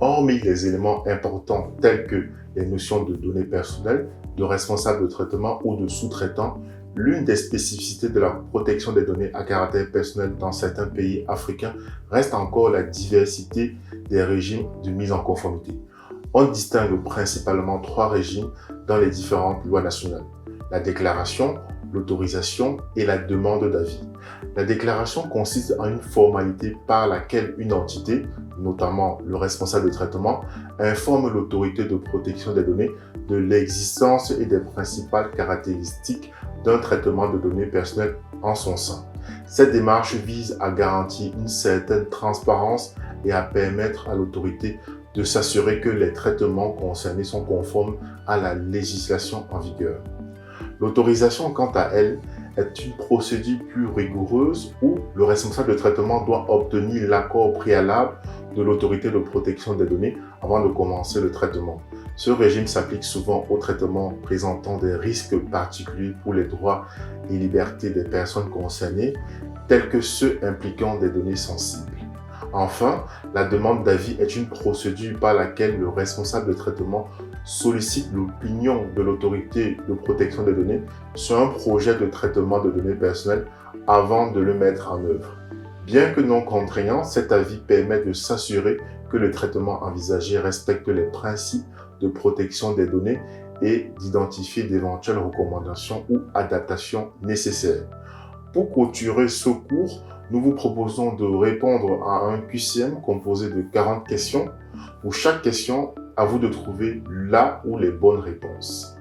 Hormis les éléments importants tels que les notions de données personnelles, de responsable de traitement ou de sous-traitant, l'une des spécificités de la protection des données à caractère personnel dans certains pays africains reste encore la diversité des régimes de mise en conformité. On distingue principalement trois régimes dans les différentes lois nationales: la déclaration, l'autorisation et la demande d'avis. La déclaration consiste en une formalité par laquelle une entité, notamment le responsable de traitement, informe l'autorité de protection des données de l'existence et des principales caractéristiques d'un traitement de données personnelles en son sein. Cette démarche vise à garantir une certaine transparence et à permettre à l'autorité de s'assurer que les traitements concernés sont conformes à la législation en vigueur. L'autorisation, quant à elle, est une procédure plus rigoureuse où le responsable de traitement doit obtenir l'accord préalable de l'autorité de protection des données avant de commencer le traitement. Ce régime s'applique souvent aux traitements présentant des risques particuliers pour les droits et libertés des personnes concernées, tels que ceux impliquant des données sensibles. Enfin, la demande d'avis est une procédure par laquelle le responsable de traitement sollicite l'opinion de l'autorité de protection des données sur un projet de traitement de données personnelles avant de le mettre en œuvre. Bien que non contraignant, cet avis permet de s'assurer que le traitement envisagé respecte les principes de protection des données et d'identifier d'éventuelles recommandations ou adaptations nécessaires. Pour clôturer ce cours, nous vous proposons de répondre à un QCM composé de 40 questions. Pour chaque question, à vous de trouver la ou les bonnes réponses.